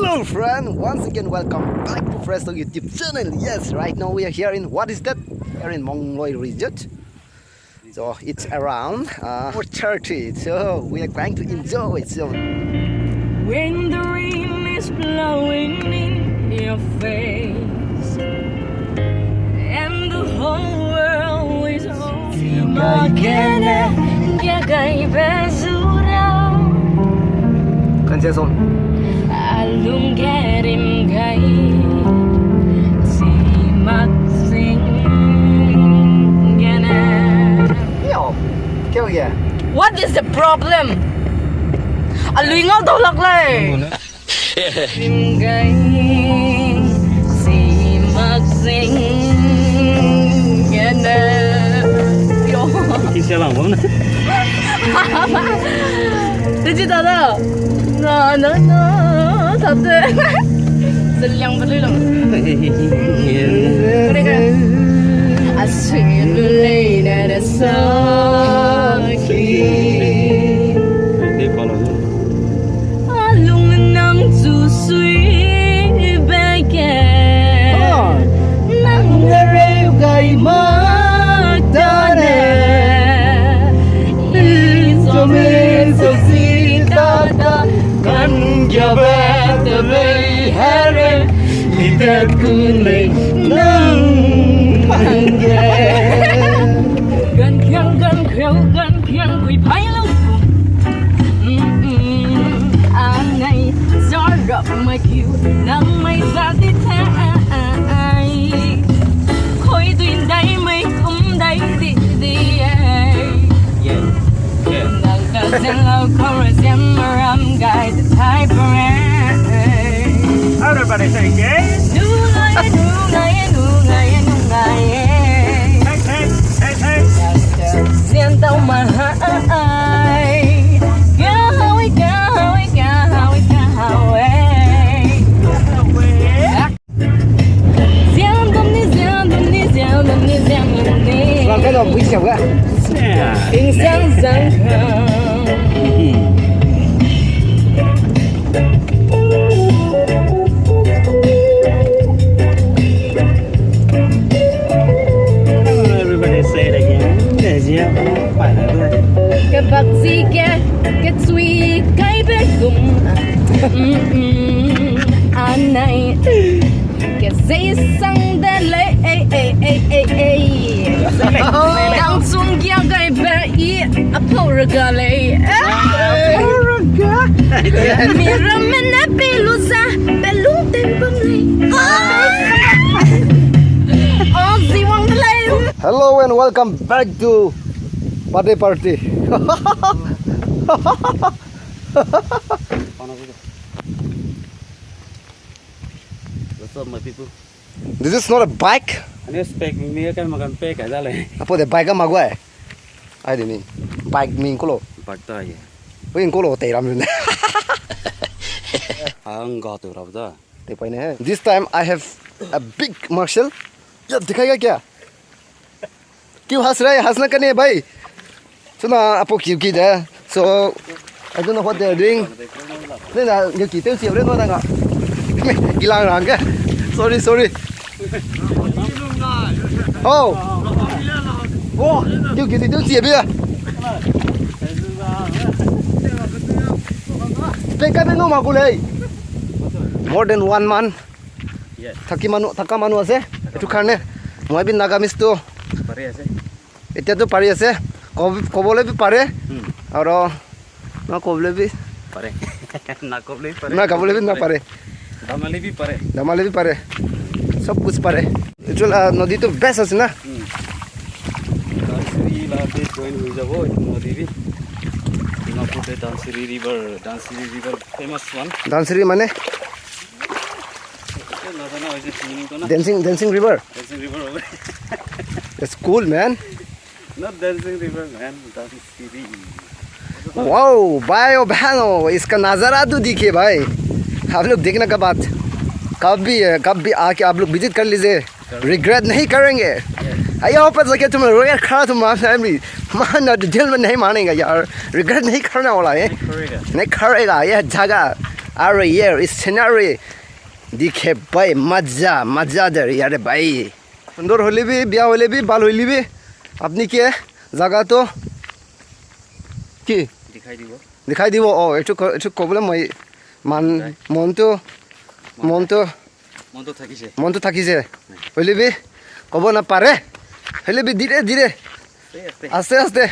Hello friend, once again welcome back to Fresto YouTube channel. Yes, right now we are here in, what is that? Here in Mongleu region. So it's around 4:30. So we are going to enjoy it. So when the rain is blowing in your face and the whole world is open again, Alung kerim gai si maksing gana. What is the problem? Alung ngau tau lak lay. Kerim gai si maksing gana. Yo. Kisah lang mo na. 你记得的？那，他对，是两不对了。那个，啊，水里的沙溪，啊，龙能煮水白干，能个人该马达呢，你做没做？Kan jabat behare kita kulai nang mangga gan kyang kui phai lâu anai zarap mai kiu nang mai za ti tha ai khoi tuin dai mai dai di llSamziuram guide the type Everybody say yes. Riêng tao mà hai làm cái gì quý xỉu cả. Everybody say it again. Để gì á? Phải là thôi. Cái bác sĩ cái suy cái bé cùng anh này cái dây xăng để lấy đang xuống kia cái bé ý apologa lấy apologa mi ramen na pelusa pelung tên bông lấy gì wang lấy. Hello and welcome back to party. What's up, my people? This is not a bike. Anh ấy spec mình cái mà cần pe cả ra này. Apa the bike ma gua? Ai de min. Bike min ko lo. Bạc tay. Win ko lo te ram ne. Ang got to rab da. Te pai ne. This time I have a big Marshall. Ya दिखाएगा क्या? क्यों हंस रहा है? हंसना करने भाई. सुना आपको क्यों की है? So I don't know what they are doing. Nên là nhiều kỳ tiêu diệu đấy thôi đang ạ. Kỳ lang ràng cái. Sorry. Oh. Oh, nhiều kỳ tiêu diệu bây giờ. Đây cái bên nó mà cô lấy. More than 1 month. Yes. Thaka manu ase. Itu karne. Moi bin Nagamis to. Pare ase. Etia to pari ase. Kobole bi pare. Aro na kobole bi Pare. Na kobole pare. na kobole bi na pare. Damale भी pare. Damale bi pare. सब कुछ pare. Actually नदी तो best আছে ना. Dansiri la be join हुई जब वो नदी भी. Singapore Dansiri river famous one. Dansiri माने dancing river. Dancing river over. That's cool man. Not dancing river man. Dansiri. Wow, भाई बहनों इसका नज़ारा तो दिखे भाई. आप लोग देखने का बात कब भी आके आप लोग विजिट कर लीजिए. रिग्रेट नहीं करेंगे. I hope कि तुम रोया खड़ा तुम्हारा फैमिली माना दिल में नहीं मानेगा यार. रिग्रेट नहीं करने वाला है. नहीं करेगा. यह जगह Are here is scenery. दिखे भाई मजा दे यार भाई सुंदर होले भी बिया होले भी बाल होले भी अपनी के जगह तो কি दिखाई দিব ও একটু কবলে মই মন তো থাকিছে হইলে বি কব না পারে হইলে বি ধীরে ধীরে আস্তে আস্তে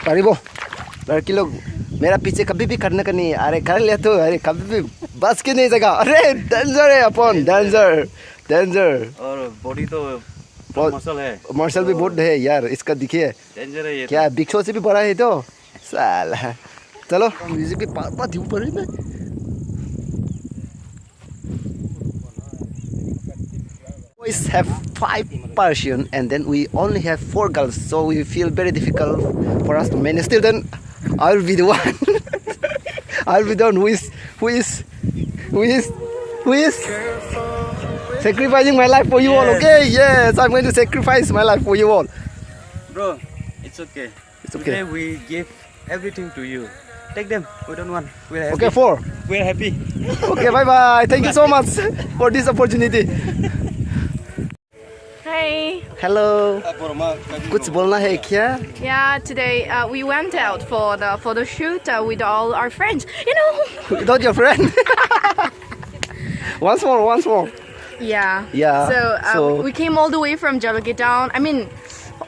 পারিব लड़की लोग मेरा पीछे कभी भी करने का नहीं अरे कर लिया तो अरे कभी भी बस की नहीं जगह अरे डेंजर है अपन डेंजर और बॉडी तो मसल भी बहुत है यार इसका दिखिए डेंजर है ये क्या बिग शो से भी बड़ा है तो साला चलो म्यूजिक भी पापा दी ऊपर में boys have 5 Persian and then we only have 4 girls so we feel very difficult for us to manage still then I'll be the one I'll be the one who is sacrificing my life for you all okay yes I'm going to sacrifice my life for you all bro it's okay today we give everything to you take them we don't want we're happy okay 4 we're happy okay bye bye thank you so much for this opportunity Hey. hello कुछ बोलना है क्या Yeah, today we went out for the photo shoot with all our friends. You know. without your friend once more Yeah. So we came all the way from Jalukie town. I mean,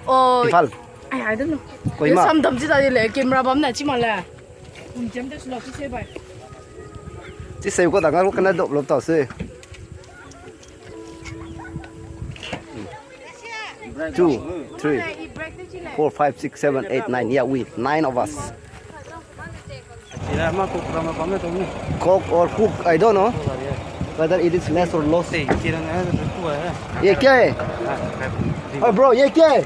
Ifal I don't know. Kohima. Some dumb shit I like camera bấm này chỉ mà là. Chấm được lọc cái xe vậy. chỉ xem có đằng nào cái nó lột tao xí 2, 3, 4, 5, 6, 7, 8, 9 yeah we 9 of us cook or cook I don't know whether it is less or loss ये क्या है oh bro ये क्या है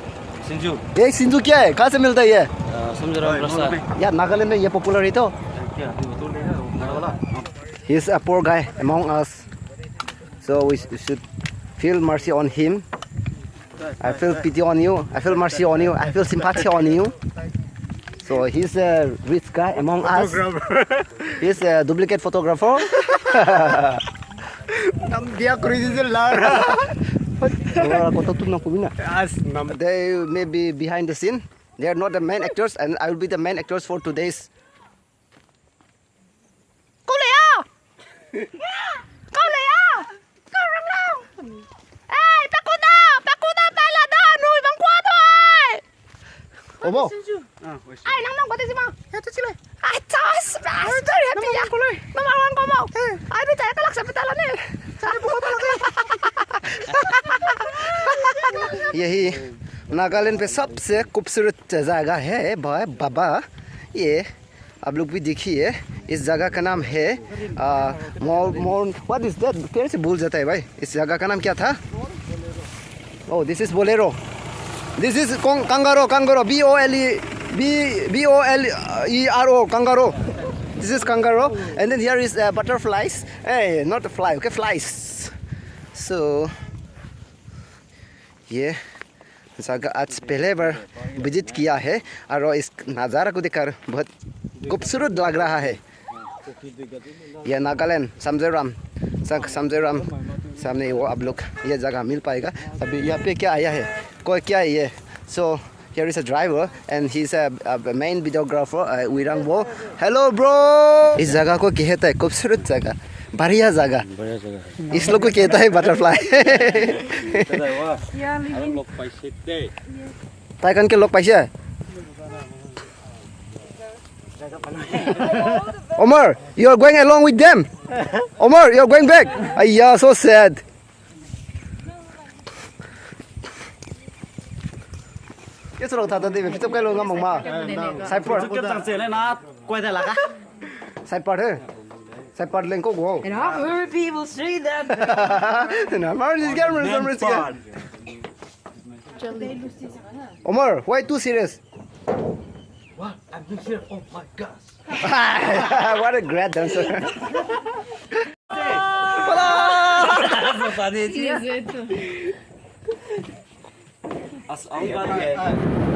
ये सिंधु क्या है कहाँ से मिलता है ये यार नागालैंड में ये पॉपुलर है तो he is a poor guy among us so we should feel mercy on him I feel pity on you. I feel mercy on you. I feel sympathy on you. So he's a rich guy among us. He's a duplicate photographer. Dia crazy They may be behind the scene. They are not the main actors, and I will be the main actors for today's. Omo. Ai nắng nóng có tí gì mà? Tôi chỉ lời. Ai chas, tôi happy ya. Nó mà ăn có mau. Ai đi chạy cái lắc sập tay lên đi. Sai bố tôi lagi. यही नागालैंड पे सबसे खूबसूरत जगह है भाई बाबा ये आप लोग भी देखिए इस जगह का नाम है व्हाट इज दैट फिर से भूल जाता है भाई इस जगह का नाम क्या था oh this is Bolero This is kangaroo, B-O-L-E-R-O, kangaroo. This is kangaroo, and then here is butterflies. Hey, not a fly, okay, flies. So, ये जगह आज पहले बार विजिट किया है और इस नज़ारा को देखकर बहुत खूबसूरत लग रहा है यह नागालैंड समझौराम सामने वो आप लोग ये जगह मिल पाएगा अभी यहाँ पे क्या आया है कोई क्या है ये so here is a driver and he's a main videographer विरंगो हेलो ब्रो इस जगह को कहता है खूबसूरत जगह बढ़िया जगह इस लोग को कहता है बटरफ्लाई ताइकन के लोग पैसे Omar, you are going along with them. Omar, you are going back. Ayya, so sad. Cái số đầu thật thì phải chấp cái luôn ngâm mà. Sai part. cái thằng xe lên nó quay tay lại á. Sai part thế. Sai part lên có gỗ. And how many people say that? Nah, Omar is getting Omar, why too serious? What? I'm been here. Oh my gosh. What a great dancer. Yes, it. As ông